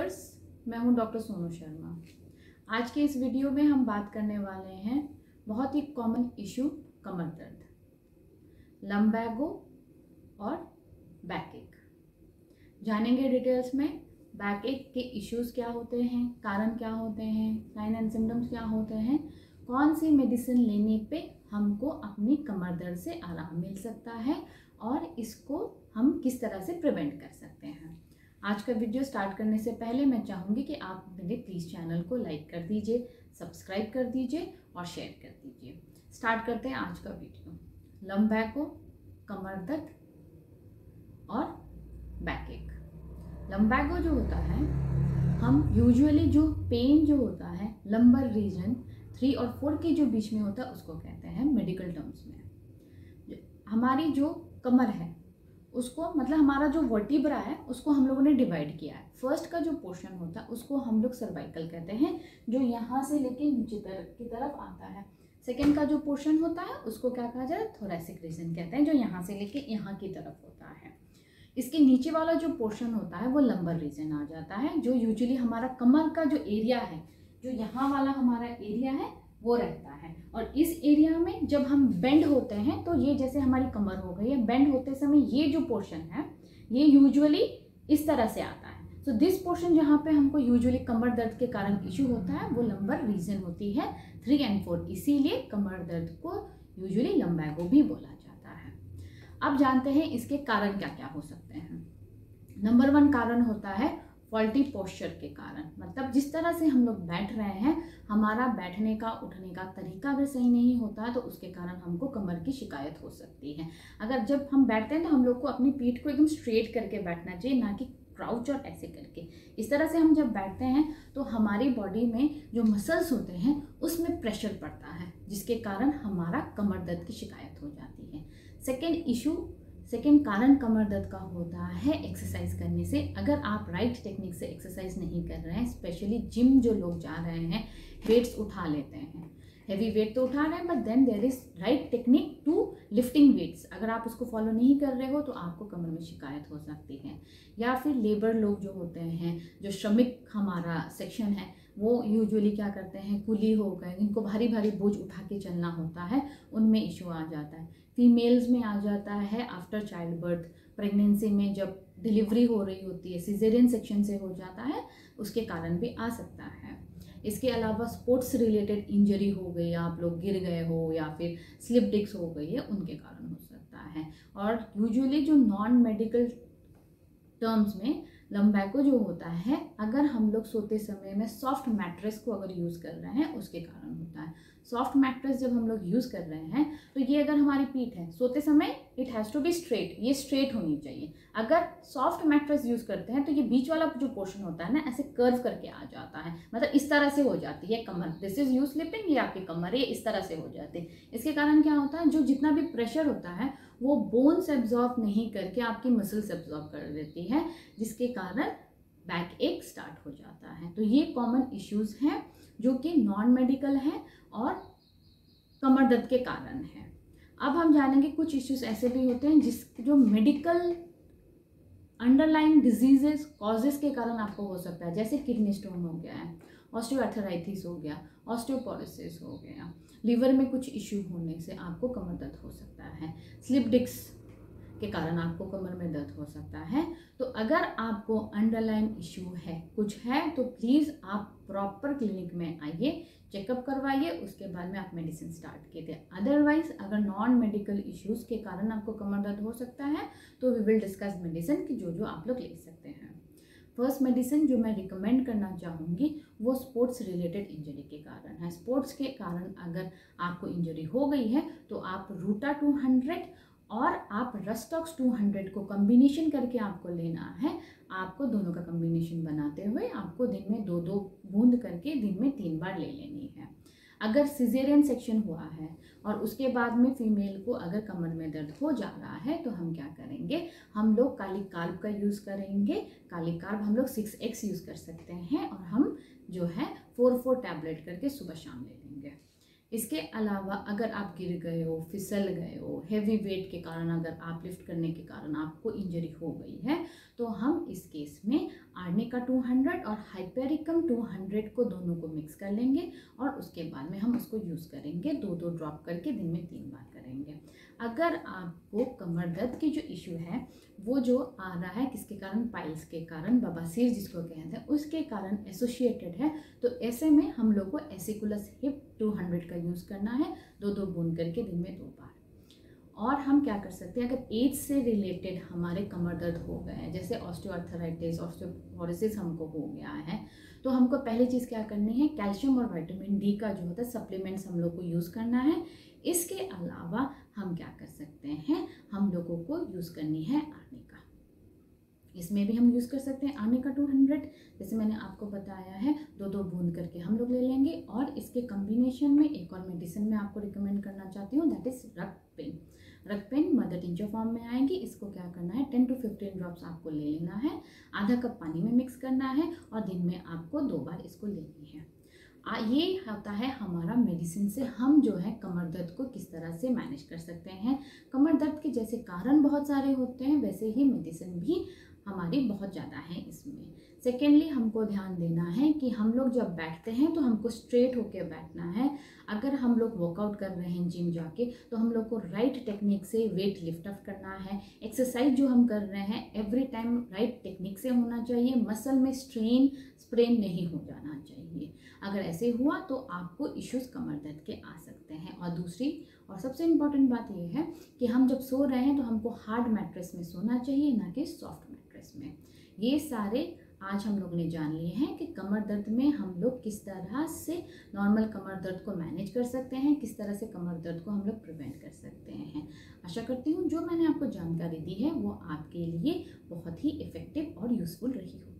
Viewers, मैं हूं doctor Sonu Sharma. आज के इस वीडियो में हम बात करने वाले हैं बहुत ही कॉमन इशू कमर दर्द, लंबैगो और बैक एक। जानेंगे डिटेल्स में बैक एक के इश्यूज क्या होते हैं, कारण क्या होते हैं, साइन एंड सिम्टम्स क्या होते हैं, कौन सी मेडिसिन लेने पे हमको अपनी कमर दर्द से आराम मिल सकता है और इसको हम किस तरह से प्रिवेंट कर सकते हैं। आज का वीडियो स्टार्ट करने से पहले मैं चाहूँगी कि आप मेरे प्लीज़ चैनल को लाइक कर दीजिए, सब्सक्राइब कर दीजिए और शेयर कर दीजिए। स्टार्ट करते हैं आज का वीडियो। लंबैगो, कमर दर्द और बैक एक। लंबैगो जो होता है, हम यूजुअली जो पेन जो होता है लंबर रीजन 3 और 4 के जो बीच में होता है उसको कहते हैं मेडिकल टर्म्स में। हमारी जो कमर है उसको, मतलब हमारा जो वर्टिब्रा है उसको हम लोगों ने डिवाइड किया है। फर्स्ट का जो पोर्शन होता है उसको हम लोग सर्वाइकल कहते हैं, जो यहाँ से लेके नीचे की तरफ आता है। सेकेंड का जो पोर्शन होता है उसको क्या कहा जाता है, थोरैसिक रीजन कहते हैं, जो यहाँ से लेके यहाँ की तरफ होता है। इसके नीचे वाला जो पोर्शन होता है वो लंबर रीजन आ जाता है, जो यूजुअली हमारा कमर का जो एरिया है, जो यहाँ वाला हमारा एरिया है वो रहता है। और इस एरिया में जब हम बेंड होते हैं तो ये जैसे हमारी कमर हो गई है, बेंड होते समय ये जो पोर्शन है ये यूजुअली इस तरह से आता है। सो दिस पोर्शन जहाँ पे हमको यूजुअली कमर दर्द के कारण इशू होता है वो लंबर रीजन होती है 3 और 4। इसीलिए कमर दर्द को यूजुअली लंबैगो भी बोला जाता है। अब जानते हैं इसके कारण क्या क्या हो सकते हैं। नंबर 1 कारण होता है फॉल्टी पोस्चर के कारण, मतलब जिस तरह से हम लोग बैठ रहे हैं, हमारा बैठने का उठने का तरीका अगर सही नहीं होता तो उसके कारण हमको कमर की शिकायत हो सकती है। अगर जब हम बैठते हैं तो हम लोग को अपनी पीठ को एकदम स्ट्रेट करके बैठना चाहिए, ना कि क्राउच और ऐसे करके। इस तरह से हम जब बैठते हैं तो हमारी बॉडी में जो मसल्स होते हैं उसमें प्रेशर पड़ता है, जिसके कारण हमारा कमर दर्द की शिकायत हो जाती है। सेकेंड कारण कमर दर्द का होता है एक्सरसाइज करने से। अगर आप राइट टेक्निक से एक्सरसाइज नहीं कर रहे हैं, स्पेशली जिम जो लोग जा रहे हैं, वेट्स उठा लेते हैं, हेवी वेट तो उठा रहे हैं, but then there is right technique to lifting weights, अगर आप उसको फॉलो नहीं कर रहे हो तो आपको कमर में शिकायत हो सकती है। या फिर लेबर लोग जो होते हैं, जो श्रमिक हमारा सेक्शन है, वो यूजुअली क्या करते हैं, कुली हो गए, इनको भारी भारी बोझ उठा के चलना होता है, उनमें इशू आ जाता है। फीमेल्स में आ जाता है आफ्टर चाइल्ड बर्थ, प्रेगनेंसी में जब डिलीवरी हो रही होती है, सिजेरियन सेक्शन से हो जाता है, उसके कारण भी आ सकता है। इसके अलावा स्पोर्ट्स रिलेटेड इंजरी हो गई, आप लोग गिर गए हो या फिर स्लिप डिस्क हो गई है, उनके कारण हो सकता है। और यूजुअली जो नॉन मेडिकल टर्म्स में लंबैगो जो होता है, अगर हम लोग सोते समय में सॉफ्ट मैट्रेस को अगर यूज़ कर रहे हैं उसके कारण होता है। सॉफ्ट मैट्रेस जब हम लोग यूज़ कर रहे हैं तो ये अगर हमारी पीठ है, सोते समय it has to be straight, ये स्ट्रेट होनी चाहिए। अगर सॉफ्ट मैट्रेस यूज़ करते हैं तो ये बीच वाला जो पोर्शन होता है ना, ऐसे कर्व करके आ जाता है, मतलब इस तरह से हो जाती है कमर। दिस इज यू स्लिपिंग, ये आपकी कमर, ये इस तरह से हो जाती है। इसके कारण क्या होता है, जो जितना भी प्रेशर होता है वो बोन्स एब्जॉर्ब नहीं करके आपकी मसल्स एब्जॉर्ब कर देती है, जिसके कारण बैक एक स्टार्ट हो जाता है। तो ये कॉमन इश्यूज हैं जो कि नॉन मेडिकल हैं और कमर दर्द के कारण है। अब हम जानेंगे कुछ इश्यूज ऐसे भी होते हैं जो मेडिकल अंडरलाइन डिजीजेस कॉजेस के कारण आपको हो सकता है, जैसे किडनी स्टोन हो गया है, ऑस्टियोआर्थराइटिस हो गया, ऑस्टियोपोरोसिस हो गया, लीवर में कुछ इश्यू होने से आपको कमर दर्द हो सकता है, स्लिप डिस्क के कारण आपको कमर में दर्द हो सकता है। तो अगर आपको अंडरलाइन इशू है, कुछ है, तो प्लीज़ आप प्रॉपर क्लिनिक में आइए, चेकअप करवाइए, उसके बाद में आप मेडिसिन स्टार्ट कीजिए। अदरवाइज अगर नॉन मेडिकल इश्यूज़ के कारण आपको कमर दर्द हो सकता है तो वी विल डिस्कस मेडिसिन की जो आप लोग ले सकते हैं। फर्स्ट मेडिसिन जो मैं रिकमेंड करना चाहूँगी वो स्पोर्ट्स रिलेटेड इंजरी के कारण है। स्पोर्ट्स के कारण अगर आपको इंजरी हो गई है तो आप रूटा 200 और आप रस्टॉक्स 200 को कॉम्बिनेशन करके आपको लेना है। आपको दोनों का कॉम्बिनेशन बनाते हुए आपको दिन में 2-2 बूंद करके दिन में 3 बार ले लेनी है। अगर सिजेरियन सेक्शन हुआ है और उसके बाद में फीमेल को अगर कमर में दर्द हो जा रहा है तो हम क्या करेंगे, हम लोग काली कार्ब का यूज़ करेंगे। काली कार्ब हम लोग 6x यूज़ कर सकते हैं और हम जो है 4-4 टैबलेट करके सुबह शाम ले लेंगे। इसके अलावा अगर आप गिर गए हो, फिसल गए हो, हेवी वेट के कारण अगर आप लिफ्ट करने के कारण आपको इंजरी हो गई है, तो हम इस केस में आर्निका 200 और हाइपेरिकम 200 को दोनों को मिक्स कर लेंगे और उसके बाद में हम उसको यूज़ करेंगे। 2-2 ड्रॉप करके दिन में 3 बार करेंगे। अगर आपको कमर दर्द की जो इशू है वो जो आ रहा है किसके कारण, पाइल्स के कारण, बवासीर जिसको कहते हैं उसके कारण एसोसिएटेड है, तो ऐसे में हम लोग को एसिकुलस हिप 200 का यूज़ करना है, 2-2 बूंद करके दिन में 2 बार। और हम क्या कर सकते हैं, अगर एज से रिलेटेड हमारे कमर दर्द हो गए हैं, जैसे ऑस्टियोआर्थराइटिस, ऑस्टियोपोरोसिस हमको हो गया है, तो हमको पहली चीज़ क्या करनी है, कैल्शियम और विटामिन डी का जो होता है सप्लीमेंट्स हम लोग को यूज़ करना है। इसके अलावा हम क्या कर सकते हैं, हम लोगों को यूज़ करनी है आर्निका। इसमें भी हम यूज़ कर सकते हैं आर्निका 200, जैसे मैंने आपको बताया है, 2-2 बूंद करके हम लोग ले लेंगे। और इसके कॉम्बिनेशन में एक और मेडिसिन मैं आपको रिकमेंड करना चाहती हूँ, दैट इज़ रक्तपेन। रक्तपेन मदर टिंचर फॉर्म में आएगी। इसको क्या करना है, 10 to 15 ड्रॉप्स आपको ले लेना है, आधा कप पानी में मिक्स करना है और दिन में आपको 2 बार इसको लेनी है। ये होता है हमारा मेडिसिन से हम जो है कमर दर्द को किस तरह से मैनेज कर सकते हैं। कमर दर्द के जैसे कारण बहुत सारे होते हैं, वैसे ही मेडिसिन भी हमारी बहुत ज़्यादा है इसमें। सेकेंडली हमको ध्यान देना है कि हम लोग जब बैठते हैं तो हमको स्ट्रेट होकर बैठना है। अगर हम लोग वर्कआउट कर रहे हैं जिम जाके, तो हम लोग को राइट टेक्निक से वेट लिफ्ट अप करना है। एक्सरसाइज जो हम कर रहे हैं एवरी टाइम राइट टेक्निक से होना चाहिए, मसल में स्ट्रेन स्प्रेन नहीं हो जाना चाहिए। अगर ऐसे हुआ तो आपको इश्यूज कमर दर्द के आ सकते हैं। और दूसरी और सबसे इम्पॉर्टेंट बात यह है कि हम जब सो रहे हैं तो हमको हार्ड मैट्रेस में सोना चाहिए, ना कि सॉफ्ट मैट्रेस में। ये सारे आज हम लोग ने जान लिए हैं कि कमर दर्द में हम लोग किस तरह से नॉर्मल कमर दर्द को मैनेज कर सकते हैं, किस तरह से कमर दर्द को हम लोग प्रिवेंट कर सकते हैं। आशा करती हूँ जो मैंने आपको जानकारी दी है वो आपके लिए बहुत ही इफ़ेक्टिव और यूज़फुल रही होगी।